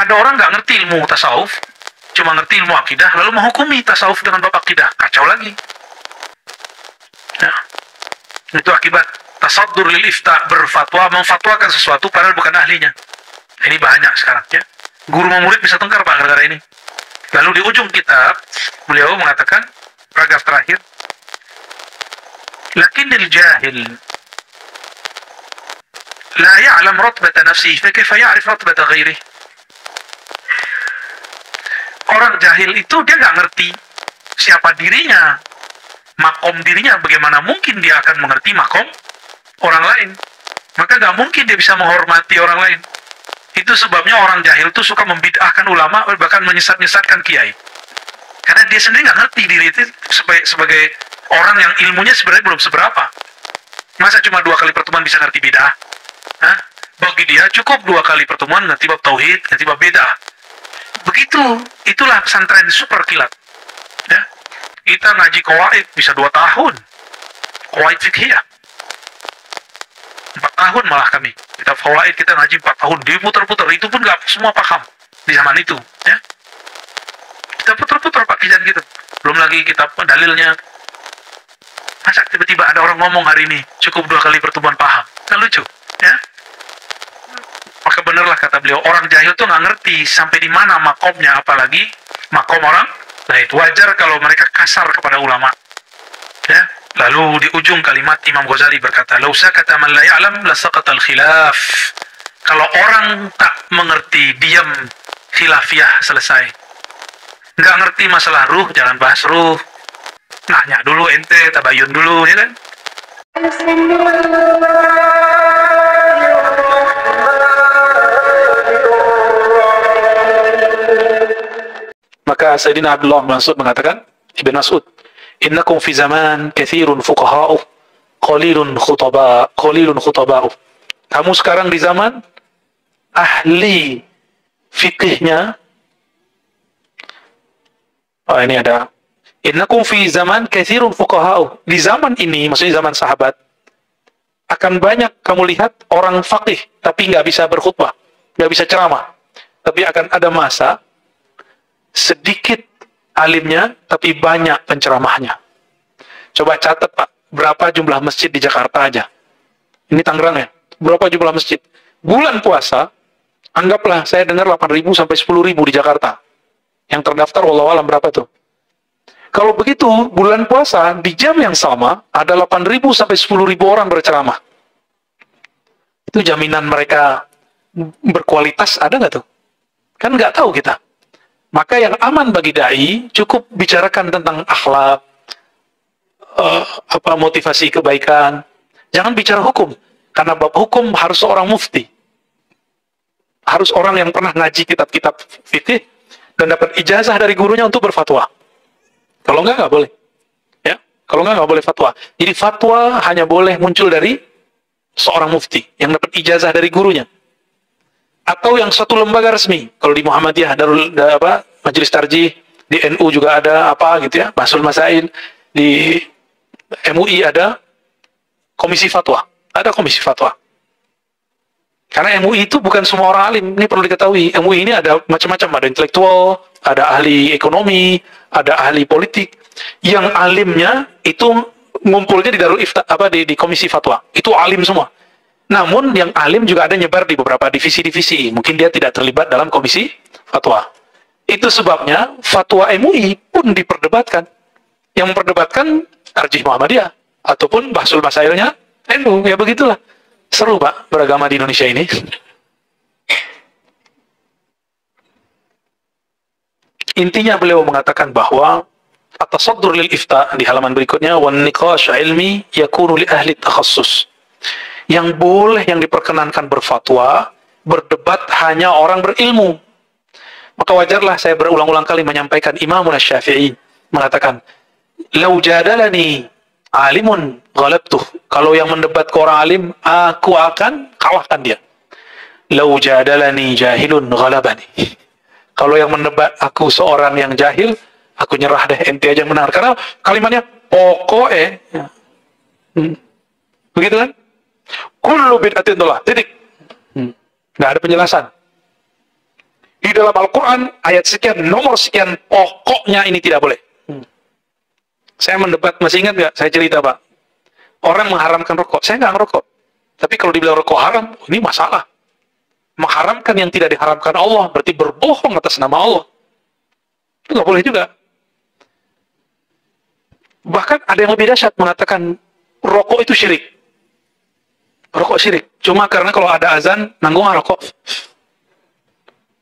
Ada orang nggak ngerti ilmu tasawuf, cuma ngerti ilmu akidah, lalu menghukumi tasawuf dengan bab akidah, kacau lagi. Ya. Itu akibat tasaddur lil ifta, berfatwa, memfatwakan sesuatu padahal bukan ahlinya. Ini banyak sekarang, ya. Guru sama murid bisa tengkar Pak gara-gara ini. Lalu di ujung kitab, beliau mengatakan, paragraf terakhir, lakinnil jahil la ya'lam ratbata nafsihi, fa kaifa ya'rif ratbata ghairihi. Orang jahil itu dia nggak ngerti siapa dirinya, makom dirinya, bagaimana mungkin dia akan mengerti makom orang lain. Maka nggak mungkin dia bisa menghormati orang lain. Itu sebabnya orang jahil itu suka membid'ahkan ulama, bahkan menyesat-nyesatkan kiai. Karena dia sendiri nggak ngerti diri itu sebagai orang yang ilmunya sebenarnya belum seberapa. Masa cuma 2 kali pertemuan bisa ngerti bid'ah? Hah? Bagi dia cukup 2 kali pertemuan ngerti bab tauhid, ngerti bab bid'ah. Begitu, itulah pesantren super kilat. Ya. Kita ngaji qawaid bisa 2 tahun. Qawaid fiqhiyah. 4 tahun malah kami. Kita qawaid kita ngaji 4 tahun, diputar-putar, itu pun nggak semua paham di zaman itu, ya. Kita putar-putar pakaian gitu. Belum lagi kitab dalilnya. Masa tiba-tiba ada orang ngomong hari ini cukup 2 kali pertemuan paham? Kan lucu, ya. Maka benarlah kata beliau, orang jahil tuh nggak ngerti sampai di mana makomnya, apalagi makom orang lain. Wajar kalau mereka kasar kepada ulama, ya. Lalu di ujung kalimat Imam Ghazali berkata, "Lau sakata man la ya'lam la saqatal khilaf." Kalau orang tak mengerti, diam, khilafiyah selesai. Nggak ngerti masalah ruh, jangan bahas ruh. Nanya dulu ente, tabayun dulu, ya kan? Maka Sayyidina Abdullah Mas'ud mengatakan, Ibn Mas'ud, innakum fi zaman kathirun fuqaha'u qalilun khutaba'u. Kamu sekarang di zaman ahli fikihnya. Oh, ini ada. Innakum fi zaman kathirun fuqaha'u. Di zaman ini, maksudnya zaman sahabat, akan banyak kamu lihat orang faqih tapi nggak bisa berkhutbah, nggak bisa ceramah. Tapi akan ada masa sedikit alimnya, tapi banyak penceramahnya. Coba catat Pak, berapa jumlah masjid di Jakarta aja? Ini Tangerang ya? Berapa jumlah masjid? Bulan puasa, anggaplah saya dengar 8.000 sampai 10.000 di Jakarta. Yang terdaftar, wallahualam berapa tuh? Kalau begitu, bulan puasa, di jam yang sama, ada 8.000 sampai 10.000 orang berceramah. Itu jaminan mereka berkualitas ada nggak tuh? Kan nggak tahu kita. Maka yang aman bagi dai cukup bicarakan tentang akhlak, motivasi kebaikan. Jangan bicara hukum, karena bab hukum harus seorang mufti, harus orang yang pernah ngaji kitab-kitab fikih dan dapat ijazah dari gurunya untuk berfatwa. Kalau nggak boleh, ya. Kalau nggak boleh fatwa. Jadi fatwa hanya boleh muncul dari seorang mufti yang dapat ijazah dari gurunya. Atau yang satu lembaga resmi. Kalau di Muhammadiyah ada Majelis Tarjih, di NU juga ada gitu ya, Bahsul Masail, di MUI ada komisi fatwa. Ada komisi fatwa. Karena MUI itu bukan semua orang alim, ini perlu diketahui. MUI ini ada macam-macam, ada intelektual, ada ahli ekonomi, ada ahli politik. Yang alimnya itu ngumpulnya di Darul Ifta, di komisi fatwa. Itu alim semua. Namun yang alim juga ada nyebar di beberapa divisi-divisi. Mungkin dia tidak terlibat dalam komisi fatwa. Itu sebabnya fatwa MUI pun diperdebatkan. Yang memperdebatkan Tarjih Muhammadiyah ataupun Bahsul Masailnya NU. Ya begitulah. Seru Pak beragama di Indonesia ini. Intinya beliau mengatakan bahwa at-tasaddur lil ifta di halaman berikutnya, wan niqash ilmi yakunu li ahli takhassus. Yang boleh, yang diperkenankan berfatwa, berdebat hanya orang berilmu. Maka wajarlah saya berulang-ulang kali menyampaikan Imam Syafi'i mengatakan, "Lau jadalani alimun ghalabtuh." Kalau yang mendebat ke orang alim, aku akan kalahkan dia. "Lau jadalani jahilun ghalabani." Kalau yang mendebat aku seorang yang jahil, aku nyerah deh, ente aja yang benar. Karena kalimatnya pokoknya. Begitu kan? Kullu bid'atin dhalah. Titik. Nggak ada penjelasan. Di dalam Al-Quran, ayat sekian, nomor sekian, pokoknya ini tidak boleh. Saya mendebat, masih ingat nggak? Saya cerita, Pak. Orang mengharamkan rokok, saya nggak ngerokok. Tapi kalau dibilang rokok haram, ini masalah. Mengharamkan yang tidak diharamkan Allah, berarti berbohong atas nama Allah. Itu nggak boleh juga. Bahkan ada yang lebih dahsyat mengatakan, rokok itu syirik. Rokok syirik. Cuma karena kalau ada azan, nanggung rokok.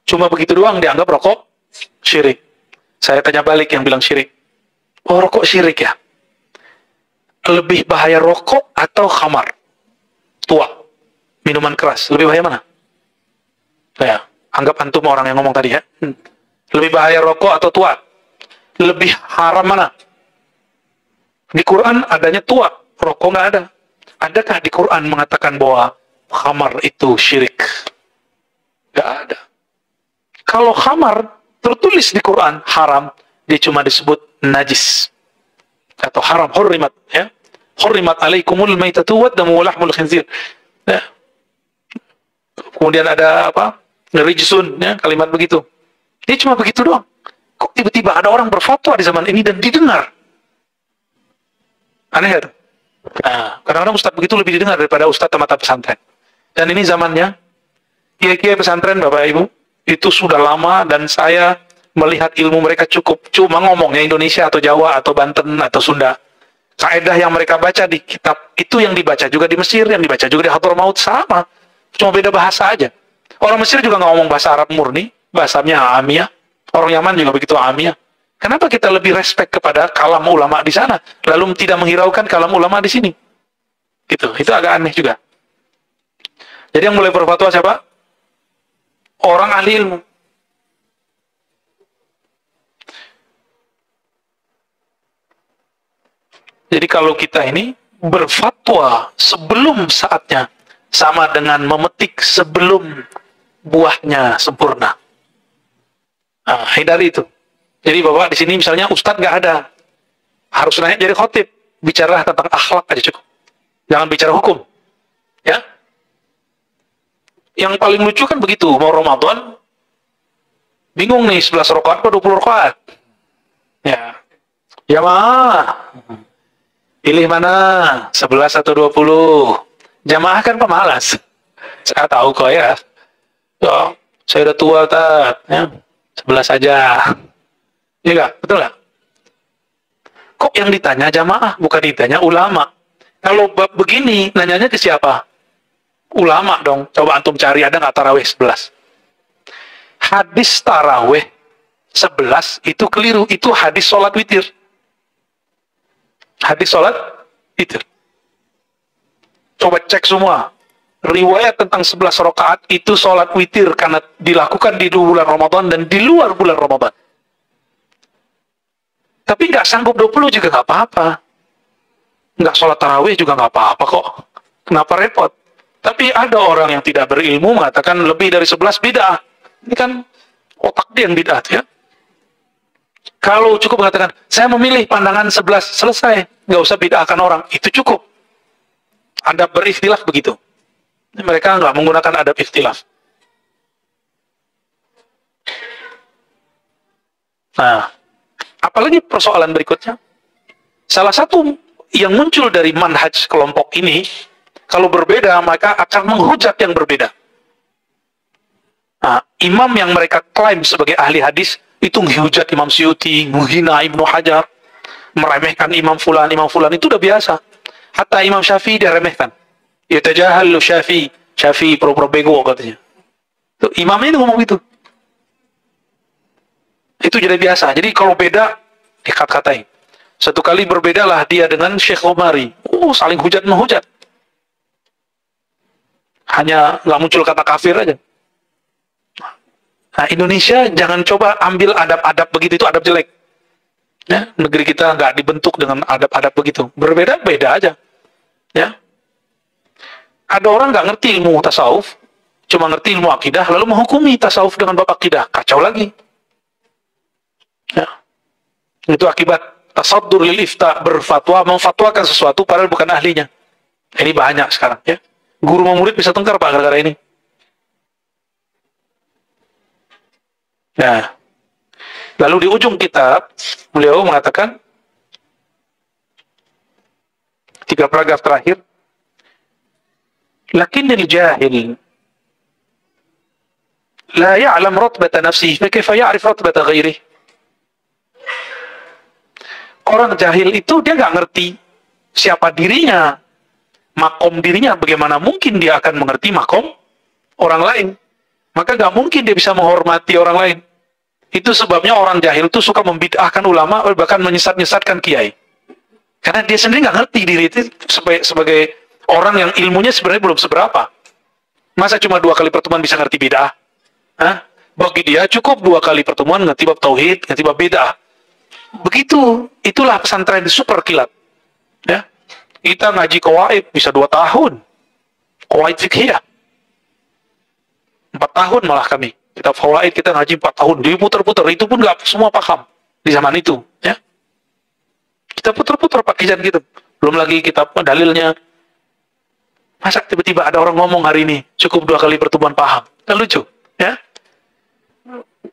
Cuma begitu doang dianggap rokok syirik. Saya tanya balik yang bilang syirik. Oh, rokok syirik ya? Lebih bahaya rokok atau khamar? Tua. Minuman keras. Lebih bahaya mana? Ya, anggap antum orang yang ngomong tadi ya. Lebih bahaya rokok atau tua? Lebih haram mana? Di Quran adanya tua, rokok nggak ada. Adakah di Quran mengatakan bahwa khamar itu syirik? Nggak ada. Kalau khamar tertulis di Quran haram, dia cuma disebut najis atau haram, hurrimat ya. Hurrimat alaikumul maitatu waddamu wa lahmul khinzir. Ya. Kemudian ada apa? Rijsun ya, kalimat begitu. Dia cuma begitu doang. Kok tiba-tiba ada orang berfatwa di zaman ini dan didengar? Aneh ya? Nah, kadang-kadang ustadz begitu lebih didengar daripada ustadz mata pesantren. Dan ini zamannya kiai-kiai pesantren Bapak Ibu itu sudah lama, dan saya melihat ilmu mereka cukup cuma ngomongnya Indonesia atau Jawa atau Banten atau Sunda. Kaidah yang mereka baca di kitab itu yang dibaca juga di Mesir, yang dibaca juga di Hadramaut, sama. Cuma beda bahasa aja. Orang Mesir juga nggak ngomong bahasa Arab murni, bahasanya Amiyah. Orang Yaman juga begitu Amiyah. Kenapa kita lebih respect kepada kalam ulama di sana, lalu tidak menghiraukan kalam ulama di sini? Gitu. Itu agak aneh juga. Jadi yang mulai berfatwa siapa? Orang ahli ilmu. Jadi kalau kita ini berfatwa sebelum saatnya, sama dengan memetik sebelum buahnya sempurna. Nah, hindari itu. Jadi Bapak di sini misalnya Ustadz nggak ada, harus naik jadi khotib, bicara tentang akhlak aja cukup. Jangan bicara hukum. Ya. Yang paling lucu kan begitu, mau Ramadan, bingung nih 11 rakaat atau 20 rakaat. Ya. Ya mah. Pilih mana? 11 atau 20? Jamaah kan pemalas. Saya tahu kok ya. Ya, saya udah tua, Tat. Ya, 11 aja. Iya nggak? Betul nggak? Kok yang ditanya jamaah, bukan ditanya ulama? Kalau bab begini, nanyanya ke siapa? Ulama dong. Coba antum cari, ada nggak tarawih 11? Hadis tarawih 11 itu keliru. Itu hadis sholat witir. Hadis sholat witir. Coba cek semua. Riwayat tentang 11 rakaat itu sholat witir karena dilakukan di bulan Ramadan dan di luar bulan Ramadan. Tapi nggak sanggup 20 juga nggak apa-apa. Nggak sholat tarawih juga nggak apa-apa kok. Kenapa repot? Tapi ada orang yang tidak berilmu mengatakan lebih dari 11 bid'ah. Ini kan otak dia yang bid'ah ya. Kalau cukup mengatakan, saya memilih pandangan 11, selesai. Nggak usah bid'ahkan orang. Itu cukup. Adab berikhtilaf begitu. Mereka nggak menggunakan adab ikhtilaf. Nah, apalagi persoalan berikutnya, salah satu yang muncul dari manhaj kelompok ini, kalau berbeda maka akan menghujat yang berbeda. Nah, imam yang mereka klaim sebagai ahli hadis itu menghujat Imam Suyuti, menghina Ibnu Hajar, meremehkan Imam Fulan itu udah biasa. Hatta Imam Syafi'i diremehkan. Yatajahallu Syafi'i pro-pro bego katanya. Tuh, imamnya itu ngomong gitu. Itu jadi biasa. Jadi kalau beda, dikat-katain. Satu kali berbedalah dia dengan Syekh Omari. Saling hujat menghujat. Hanya nggak muncul kata kafir aja. Nah, Indonesia jangan coba ambil adab-adab begitu, itu adab jelek. Ya, negeri kita nggak dibentuk dengan adab-adab begitu. Berbeda-beda aja. Ya. Ada orang nggak ngerti ilmu tasawuf, cuma ngerti ilmu akidah, lalu menghukumi tasawuf dengan bab akidah. Kacau lagi. Ya. Itu akibat tasaddur lil ifta, berfatwa, memfatwakan sesuatu padahal bukan ahlinya. Ini banyak sekarang ya. Guru sama murid bisa tengkar Pak gara-gara ini. Nah, lalu di ujung kitab, beliau mengatakan, 3 paragraf terakhir, lakinnil jahil la ya'lam ratbata nafsihi, fa kaifa ya'rif ratbata ghairihi. Orang jahil itu dia nggak ngerti siapa dirinya, makom dirinya, bagaimana mungkin dia akan mengerti makom orang lain. Maka nggak mungkin dia bisa menghormati orang lain. Itu sebabnya orang jahil itu suka membid'ahkan ulama, bahkan menyesat-nyesatkan kiai. Karena dia sendiri nggak ngerti diri itu sebagai orang yang ilmunya sebenarnya belum seberapa. Masa cuma 2 kali pertemuan bisa ngerti bid'ah? Hah? Bagi dia cukup 2 kali pertemuan ngerti bab tauhid, ngerti bab bid'ah. Begitu, itulah pesantren di super kilat. Ya, kita ngaji qawaid bisa 2 tahun, qawaid fiqhiyah 4 tahun malah kami. Kita fawaid kita ngaji 4 tahun, diputer-puter, itu pun nggak semua paham di zaman itu. Ya, kita puter-puter pakai jalan gitu. Belum lagi kitab dalilnya. Masa tiba-tiba ada orang ngomong hari ini cukup 2 kali pertemuan paham? Kan lucu, ya?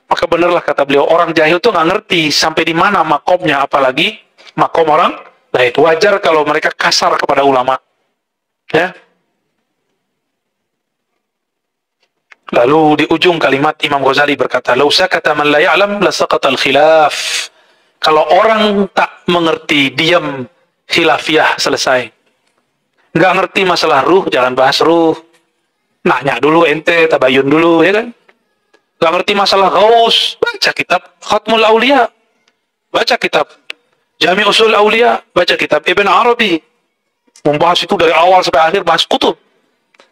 Maka benarlah kata beliau, orang jahil tuh nggak ngerti sampai di mana makomnya, apalagi makom orang lain. Wajar kalau mereka kasar kepada ulama. Ya. Lalu di ujung kalimat Imam Ghazali berkata, "Lau sakata man la ya'lam la saqata al-khilaf." Kalau orang tak mengerti, diam, khilafiyah selesai. Nggak ngerti masalah ruh, jangan bahas ruh. Nanya dulu ente, tabayun dulu, ya kan? Nggak ngerti masalah ghaus, baca kitab Khatmul Aulia, baca kitab Jami Usul Aulia, baca kitab Ibn Arabi. Membahas itu dari awal sampai akhir, bahas kutub.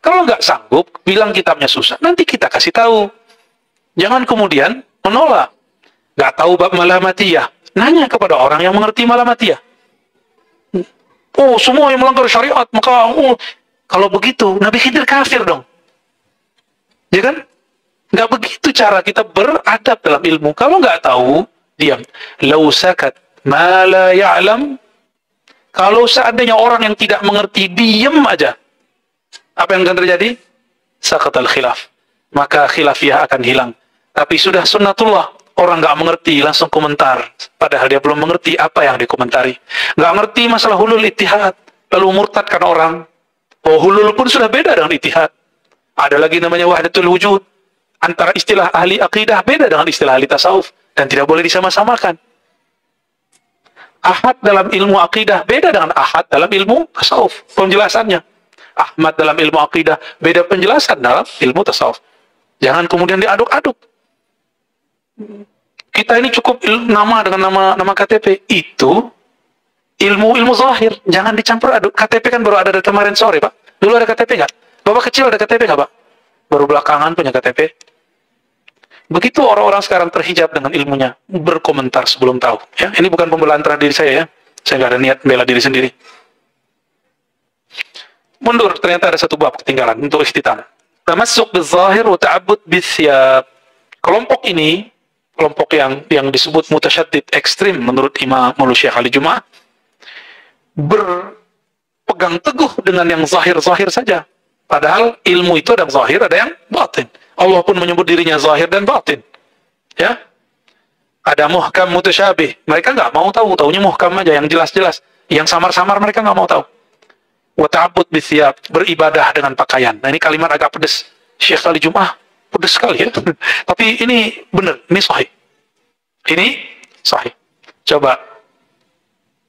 Kalau nggak sanggup, bilang kitabnya susah, nanti kita kasih tahu. Jangan kemudian menolak. Nggak tahu bab malamatiyah, nanya kepada orang yang mengerti malamatiyah. Oh, semua yang melanggar syariat, maka kalau begitu, Nabi Khidir kafir dong. Ya kan? Nggak begitu cara kita beradab dalam ilmu. Kalau nggak tahu, diam. Lau sakat ma la ya'lam. Kalau seandainya orang yang tidak mengerti, diam aja. Apa yang akan terjadi? Saqatal khilaf. Maka khilafiyah akan hilang. Tapi sudah sunnatullah. Orang nggak mengerti, langsung komentar. Padahal dia belum mengerti apa yang dikomentari. Nggak ngerti masalah hulul ittihad. Lalu murtadkan orang. Oh, hulul pun sudah beda dengan ittihad. Ada lagi namanya wahdatul wujud. Antara istilah ahli akidah beda dengan istilah ahli tasawuf. Dan tidak boleh disama-samakan. Ahad dalam ilmu akidah beda dengan ahad dalam ilmu tasawuf. Penjelasannya. Ahmad dalam ilmu akidah beda penjelasan dalam ilmu tasawuf. Jangan kemudian diaduk-aduk. Kita ini cukup nama dengan nama KTP. Itu ilmu zahir. Jangan dicampur aduk. KTP kan baru ada dari kemarin sore, Pak. Dulu ada KTP nggak? Bapak kecil ada KTP nggak, Pak? Baru belakangan punya KTP. Begitu orang-orang sekarang terhijab dengan ilmunya, berkomentar sebelum tahu. Ya, ini bukan pembelaan terhadap diri saya, ya. Saya nggak ada niat bela diri sendiri. Mundur, ternyata ada 1 bab ketinggalan untuk ikhtitam. Tamassuk bizahir wa ta'abbud bisyab. Kelompok ini, kelompok yang disebut mutasyaddid, ekstrim menurut Imam Syekh Ali Jum'ah, berpegang teguh dengan yang zahir-zahir saja. Padahal ilmu itu ada yang zahir, ada yang batin. Allah pun menyebut dirinya zahir dan batin. Ya, ada muhkam mutasyabih. Mereka nggak mau tahu, taunya muhkam aja, yang jelas-jelas. Yang samar-samar mereka nggak mau tahu. Wa ta'abbud bithiyab, beribadah dengan pakaian. Nah, ini kalimat agak pedes. Syekh Ali Jum'ah pedes sekali, ya. Tapi ini benar, ini sahih. Ini sahih. Coba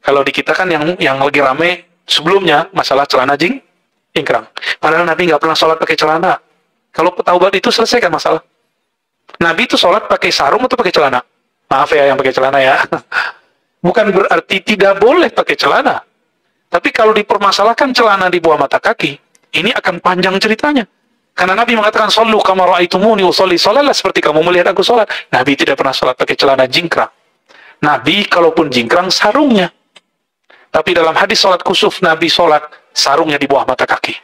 kalau di kita kan yang lagi rame sebelumnya masalah celana jingkrang. Padahal Nabi nggak pernah sholat pakai celana. Kalau taubat itu selesaikan masalah. Nabi itu sholat pakai sarung atau pakai celana? Maaf ya yang pakai celana, ya. Bukan berarti tidak boleh pakai celana. Tapi kalau dipermasalahkan celana di bawah mata kaki, ini akan panjang ceritanya. Karena Nabi mengatakan, "Shallu kama ra'aitumuni usolli." Sholatlah seperti kamu melihat aku sholat. Nabi tidak pernah sholat pakai celana jingkrang. Nabi kalaupun jingkrang, sarungnya. Tapi dalam hadis sholat kusuf, Nabi sholat sarungnya di bawah mata kaki.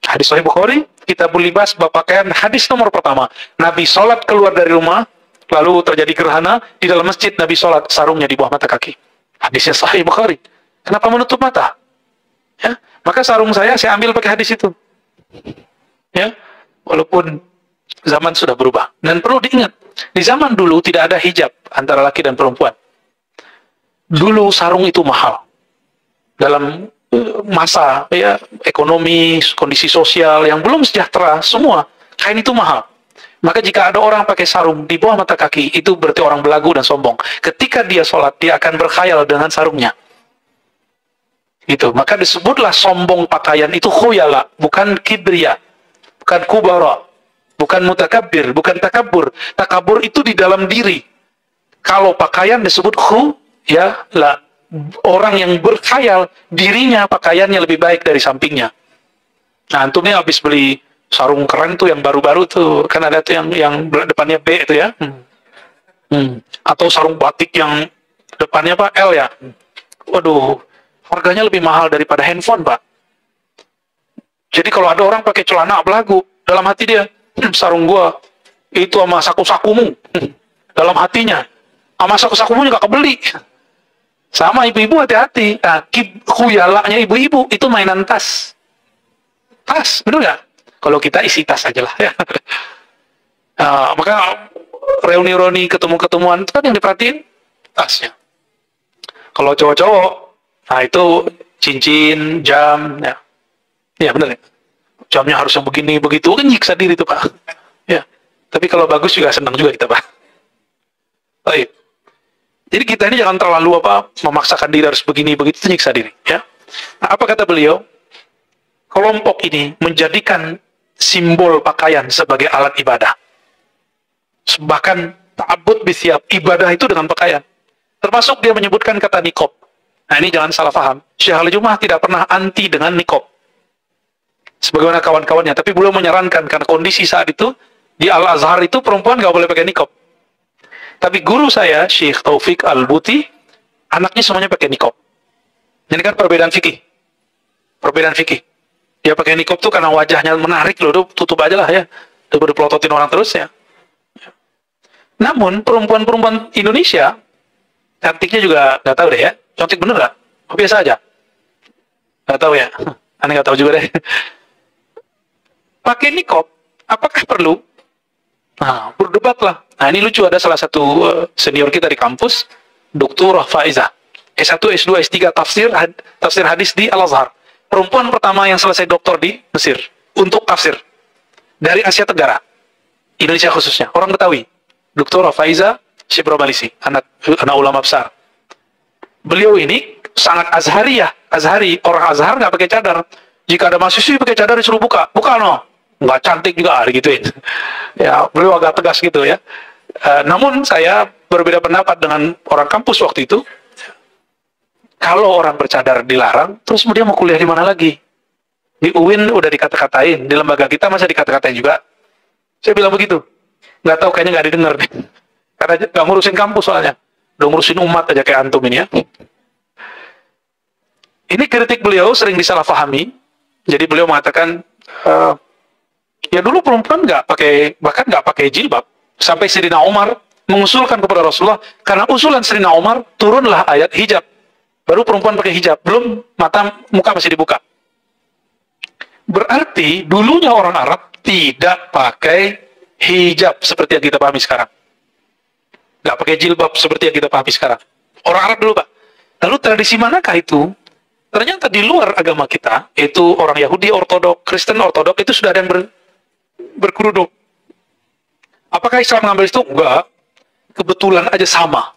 Hadis Sahih Bukhari, Kitabul Libas, bab pakaian, hadis nomor pertama. Nabi sholat keluar dari rumah, lalu terjadi gerhana, di dalam masjid Nabi sholat sarungnya di bawah mata kaki. Hadisnya Sahih Bukhari. Kenapa menutup mata? Ya, maka sarung saya ambil pakai hadis itu. Ya, walaupun zaman sudah berubah. Dan perlu diingat, di zaman dulu tidak ada hijab antara laki dan perempuan. Dulu sarung itu mahal. Dalam masa ya ekonomi, kondisi sosial yang belum sejahtera, semua kain itu mahal. Maka jika ada orang pakai sarung di bawah mata kaki, itu berarti orang belagu dan sombong. Ketika dia sholat, dia akan berkhayal dengan sarungnya. Gitu. Maka disebutlah sombong pakaian itu khuyala, bukan kibria, bukan kubara, bukan mutakabbir, bukan takabur. Takabur itu di dalam diri. Kalau pakaian disebut khuyala, orang yang berkhayal dirinya pakaiannya lebih baik dari sampingnya. Nah, antum nih habis beli sarung keren tuh yang baru-baru tuh, kan ada tuh yang depannya B itu ya. Atau sarung batik yang depannya apa L ya. Waduh, harganya lebih mahal daripada handphone, Pak. Jadi kalau ada orang pakai celana belagu, dalam hati dia, sarung gua itu sama saku-sakumu. Dalam hatinya, sama saku-sakumu juga kebeli. Sama ibu-ibu hati-hati. Nah, khuyalanya ibu-ibu itu mainan tas. Tas, bener nggak? Kalau kita isi tas aja lah ya. Maka reuni-reuni ketemu-ketemuan itu kan yang diperhatiin tasnya. Kalau cowok-cowok, nah itu cincin, jam, ya, ya bener ya. Jamnya harus yang begini, begitu kan nyiksa diri tuh Pak. Ya, tapi kalau bagus juga senang juga kita Pak. Baik. Jadi kita ini jangan terlalu memaksakan diri harus begini, begitu, itu nyiksa diri. Ya. Nah, apa kata beliau? Kelompok ini menjadikan simbol pakaian sebagai alat ibadah. Bahkan ta'abbud bithyab, ibadah itu dengan pakaian. Termasuk dia menyebutkan kata nikob. Nah ini jangan salah paham. Syekh Ali Jum'ah tidak pernah anti dengan nikob. Sebagaimana kawan-kawannya. Tapi beliau menyarankan karena kondisi saat itu di Al-Azhar itu perempuan nggak boleh pakai nikob. Tapi guru saya, Syekh Taufik Al-Buti, anaknya semuanya pakai nikob. Ini kan perbedaan fikih. Perbedaan fikih. Dia pakai nikob tuh karena wajahnya menarik loh, tutup aja lah ya. Daripada pelototin orang terus ya. Namun perempuan-perempuan Indonesia cantiknya juga nggak tahu deh ya. Cantik bener nggak? Oh, biasa aja. Nggak tahu ya. Aneh nggak tahu juga deh. Pakai nikob, apakah perlu? Nah, berdebatlah. Nah, ini lucu, ada salah satu senior kita di kampus, Dr. Faizah. S1, S2, S3 tafsir hadis di Al-Azhar. Perempuan pertama yang selesai doktor di Mesir untuk tafsir. Dari Asia Tenggara. Indonesia khususnya. Orang Betawi. Dr. Faizah Shiprobalisi, anak ulama besar. Beliau ini sangat azhariyah. Azhari, orang Azhar nggak pakai cadar. Jika ada mahasiswi pakai cadar disuruh buka. Buka no. Nggak cantik juga, gituin. Ya, beliau agak tegas gitu ya. Namun saya berbeda pendapat dengan orang kampus waktu itu. Kalau orang bercadar dilarang, terus dia mau kuliah di mana lagi? Di UIN udah dikata-katain, di lembaga kita masa dikata-katain juga. Saya bilang begitu. Nggak tahu, kayaknya nggak didengar nih. Karena nggak ngurusin kampus soalnya. Udah ngurusin umat aja kayak antum ini ya. Ini kritik beliau sering disalahpahami. Jadi beliau mengatakan, ya dulu perempuan bahkan nggak pakai jilbab. Sampai Sayyidina Umar mengusulkan kepada Rasulullah, karena usulan Sayyidina Umar, turunlah ayat hijab. Baru perempuan pakai hijab, belum muka masih dibuka. Berarti dulunya orang Arab tidak pakai hijab seperti yang kita pahami sekarang. Nggak pakai jilbab seperti yang kita pahami sekarang. Orang Arab dulu, Pak. Lalu tradisi manakah itu? Ternyata di luar agama kita, yaitu orang Yahudi ortodok, Kristen ortodok, itu sudah ada yang berkerudung. Apakah Islam mengambil itu? Enggak. Kebetulan aja sama.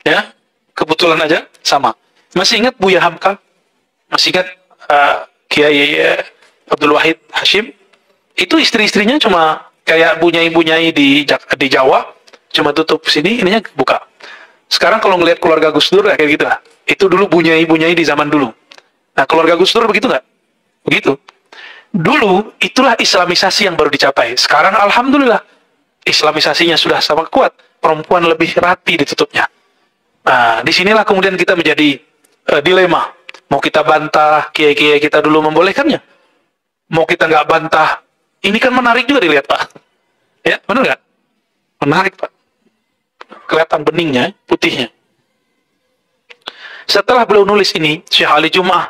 Ya, kebetulan aja sama. Masih ingat Buya Hamka? Masih ingat Kiai Abdul Wahid Hashim? Itu istri-istrinya cuma kayak bunyai-bunyai di Jawa, cuma tutup sini, ininya buka. Sekarang kalau ngelihat keluarga Gus Dur, kayak gitu lah. Itu dulu bunyai-bunyai di zaman dulu. Nah, keluarga Gus Dur begitu nggak? Begitu. Dulu, itulah islamisasi yang baru dicapai. Sekarang, alhamdulillah, islamisasinya sudah sama kuat. Perempuan lebih rapi ditutupnya. Nah, disinilah kemudian kita menjadi dilema. Mau kita bantah, kiai-kiai kita dulu membolehkannya. Mau kita nggak bantah, ini kan menarik juga dilihat, Pak. Ya, benar nggak? Menarik, Pak. Kelihatan beningnya, putihnya. Setelah beliau nulis ini, Syekh Ali Jum'ah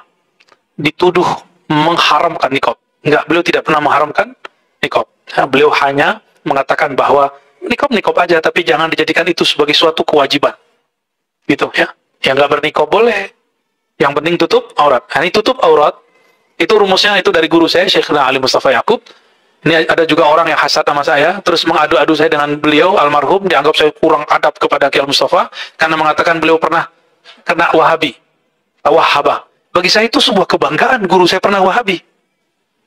dituduh mengharamkan nikob. Enggak, beliau tidak pernah mengharamkan nikob. Nah, beliau hanya mengatakan bahwa nikob aja, tapi jangan dijadikan itu sebagai suatu kewajiban. Gitu ya. Yang nggak bernikob boleh. Yang penting tutup aurat. Nah, ini tutup aurat, itu rumusnya itu dari guru saya, Syekhna Ali Mustafa Yaqub. Ini ada juga orang yang hasad sama saya, terus mengadu-adu saya dengan beliau, almarhum, dianggap saya kurang adab kepada Kiai Mustafa, karena mengatakan beliau pernah kena Wahabi. Wahhabah. Bagi saya itu sebuah kebanggaan, guru saya pernah Wahabi.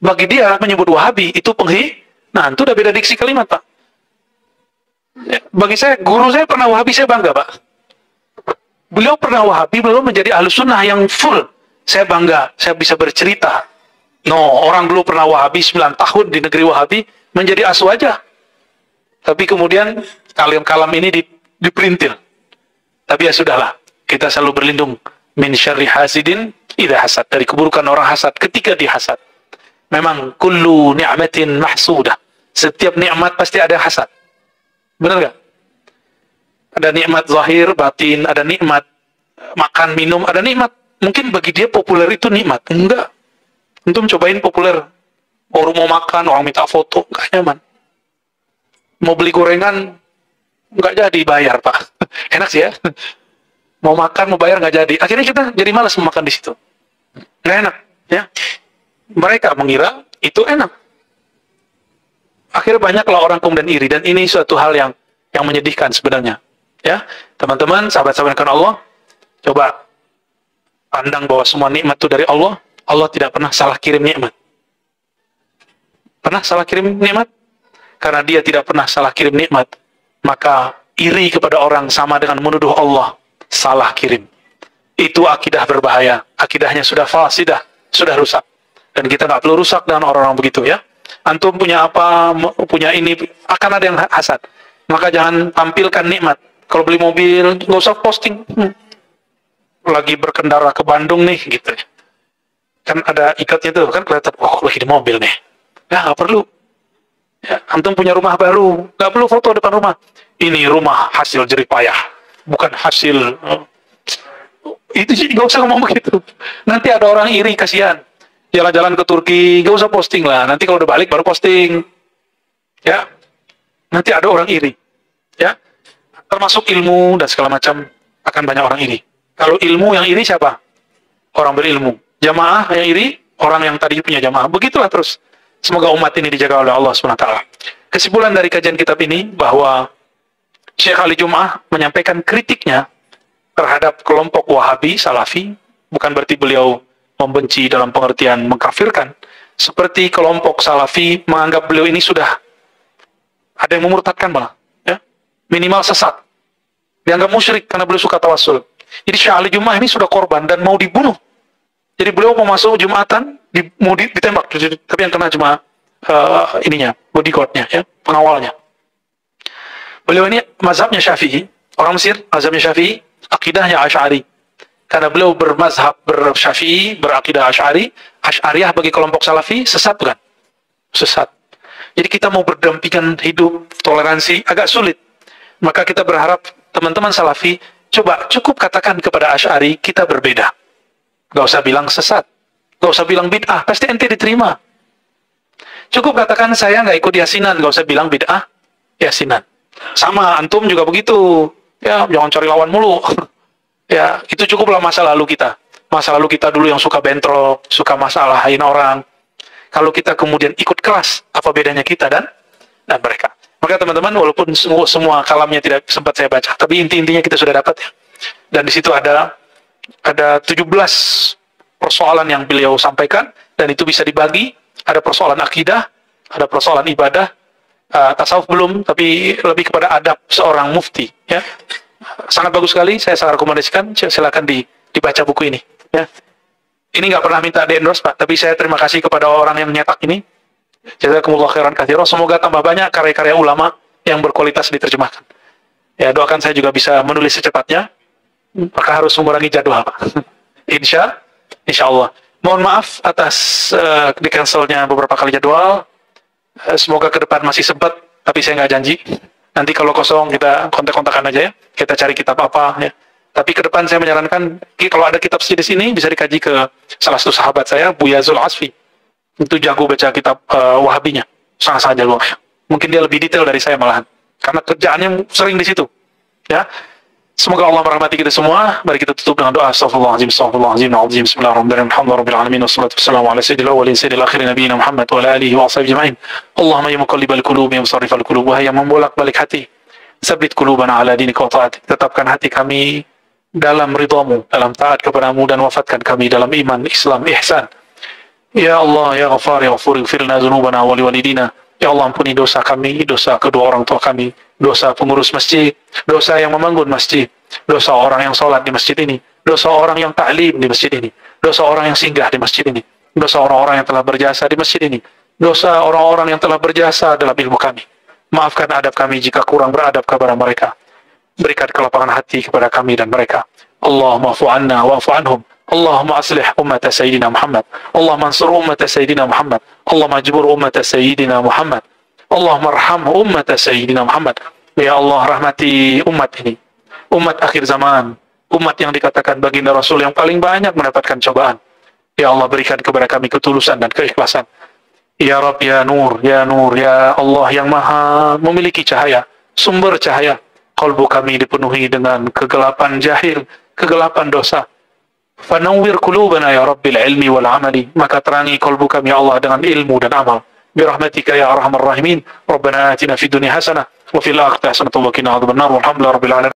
Bagi dia menyebut Wahabi itu nah itu udah beda diksi kalimat, Pak. Bagi saya, guru saya pernah Wahabi, saya bangga, Pak. Beliau pernah Wahabi, beliau menjadi Ahlus Sunnah yang full. Saya bangga, saya bisa bercerita. No, orang dulu pernah Wahabi 9 tahun di negeri Wahabi, menjadi asu aja. Tapi kemudian kalam ini diperintil. Tapi ya sudahlah, kita selalu berlindung min syarri hasidin idza hasad, dari keburukan orang hasad ketika dihasad. Memang kullu ni'matin mahsudah. Setiap nikmat pasti ada hasad. Benar nggak? Ada nikmat zahir, batin, ada nikmat makan, minum, ada nikmat. Mungkin bagi dia populer itu nikmat. Enggak. Antum cobain populer. Orang mau makan, orang minta foto, nggak nyaman. Mau beli gorengan, nggak jadi bayar, Pak. Enak sih ya. Mau makan, mau bayar, nggak jadi. Akhirnya kita jadi malas makan di situ. Nggak enak, ya. Mereka mengira itu enak. Akhirnya banyaklah orang kemudian iri, dan ini suatu hal yang menyedihkan sebenarnya. Ya, teman-teman, sahabat-sahabat yang Allah, coba pandang bahwa semua nikmat itu dari Allah. Allah tidak pernah salah kirim nikmat. Pernah salah kirim nikmat? Karena dia tidak pernah salah kirim nikmat, maka iri kepada orang sama dengan menuduh Allah salah kirim. Itu akidah berbahaya. Akidahnya sudah fasidah, sudah rusak. Dan kita nggak perlu rusak dengan orang-orang begitu, ya. Antum punya apa, punya ini, akan ada yang hasad. Maka jangan tampilkan nikmat. Kalau beli mobil, nggak usah posting. Lagi berkendara ke Bandung nih, gitu. Kan ada ikatnya tuh, kan kelihatan, oh lagi di mobil nih. Ya, nggak perlu. Ya, antum punya rumah baru, nggak perlu foto depan rumah. Ini rumah hasil jerih payah, bukan hasil. Itu sih nggak usah ngomong begitu. Nanti ada orang iri, kasihan. Jalan-jalan ke Turki, nggak usah posting lah. Nanti kalau udah balik baru posting. Ya, nanti ada orang iri. Ya, termasuk ilmu dan segala macam, akan banyak orang iri. Kalau ilmu yang iri siapa? Orang berilmu. Jamaah yang iri, orang yang tadi punya jamaah. Begitulah terus. Semoga umat ini dijaga oleh Allah SWT. Kesimpulan dari kajian kitab ini bahwa Syekh Ali Jum'ah menyampaikan kritiknya terhadap kelompok Wahabi, Salafi, bukan berarti beliau membenci dalam pengertian mengkafirkan. Seperti kelompok Salafi menganggap beliau ini sudah ada yang memurtadkan malah, ya. Minimal sesat. Dianggap musyrik karena beliau suka tawassul. Jadi Syekh Ali Jum'ah ini sudah korban dan mau dibunuh. Jadi beliau mau masuk Jumatan, mau ditembak, tapi yang kena cuma ininya, bodyguardnya, ya, pengawalnya. Beliau ini mazhabnya Syafi'i, orang Mesir, mazhabnya Syafi'i, akidahnya Asy'ari. Karena beliau bermazhab bersyafi'i, berakidah Asy'ari, Asy'ariyah bagi kelompok Salafi, sesat bukan? Sesat. Jadi kita mau berdampingan hidup, toleransi, agak sulit. Maka kita berharap teman-teman Salafi, coba cukup katakan kepada Asy'ari, kita berbeda. Gak usah bilang sesat, gak usah bilang bid'ah, pasti ente diterima. Cukup katakan saya nggak ikut yasinan, gak usah bilang bid'ah, yasinan. Sama, antum juga begitu. Ya, jangan cari lawan mulu. Ya, itu cukuplah masa lalu kita. Masa lalu kita dulu yang suka bentrok, suka masalahin orang. Kalau kita kemudian ikut kelas, apa bedanya kita dan mereka? Maka teman-teman, walaupun semua kalamnya tidak sempat saya baca, tapi inti-intinya kita sudah dapat, ya. Dan di situ ada 17 persoalan yang beliau sampaikan, dan itu bisa dibagi. Ada persoalan akidah, ada persoalan ibadah, tasawuf belum, tapi lebih kepada adab seorang mufti, ya. Sangat bagus sekali, saya sangat rekomendasikan, silakan dibaca buku ini, ya. Ini nggak pernah minta di-endorse, Pak, tapi saya terima kasih kepada orang yang nyetak ini. Jazakumullah khairan katsiran. Semoga tambah banyak karya-karya ulama yang berkualitas diterjemahkan. Ya, doakan saya juga bisa menulis secepatnya. Maka harus mengurangi jadwal, Pak. Insya Allah. Mohon maaf atas di-cancelnya beberapa kali jadwal. Semoga ke depan masih sempat, tapi saya nggak janji. Nanti kalau kosong kita kontak-kontakan aja, ya. Kita cari kitab apa, ya. Tapi ke depan saya menyarankan, kalau ada kitab sejenis ini, bisa dikaji ke salah satu sahabat saya, Buya Zul Asfi. Itu jago baca kitab Wahabinya. Sangat-sangat jago. Mungkin dia lebih detail dari saya malahan. Karena kerjaannya sering di situ. Ya. Semoga Allah merahmati kita semua. Mari kita tutup dengan doa. Astaghfirullahaladzim, astaghfirullahaladzim, alazim. Bismillahirrahmanirrahim. Alhamdulillahirabbil alamin wassalatu wassalamu ala sayyidil awwalin sayyidil akhirin nabiyina Muhammad wa ala alihi wa ashabihi ajma'in. Allahumma ya muqallibal qulub ya musarrifal qulub, wahai yang membolak-balik hati, sabit qulubana ala dinika wa ta'atik. Tetapkan hati kami dalam ridhamu, dalam taat kepadamu, dan wafatkan kami dalam iman, Islam, ihsan. Ya Allah, ya Ghafar, ya Ghafur, ighfirlana dzunubana wa liwalidina. Ya Allah, ampuni dosa kami, dosa kedua orang tua kami, dosa pengurus masjid, dosa yang membangun masjid, dosa orang yang sholat di masjid ini, dosa orang yang ta'lim di masjid ini, dosa orang yang singgah di masjid ini, dosa orang-orang yang telah berjasa di masjid ini, dosa orang-orang yang telah berjasa dalam ilmu kami. Maafkan adab kami jika kurang beradab kepada mereka. Berikan kelapangan hati kepada kami dan mereka. Allahumma afu anna wa afu anhum. Allahumma aslih ummata Sayyidina Muhammad. Allahumma ansur ummata Sayyidina Muhammad. Allahumma ajbur ummata Sayyidina Muhammad. Allahumma arham ummata Sayyidina Muhammad. Ya Allah, rahmati umat ini. Umat akhir zaman. Umat yang dikatakan baginda Rasul yang paling banyak mendapatkan cobaan. Ya Allah, berikan kepada kami ketulusan dan keikhlasan. Ya Rabb, ya Nur, ya Nur, ya Allah yang maha memiliki cahaya, sumber cahaya. Qalbu kami dipenuhi dengan kegelapan jahil, kegelapan dosa. Fanawwir qulubana ya Rabbil ilmi wal amali. Maka terangi qalbu kami ya Allah dengan ilmu dan amal. Birahmatika ya arhamar rahimin. Rabbana atina fid dunya hasanah wa fil akhirati hasanah wa qina adzabannar. Walhamdulillahi rabbil alamin.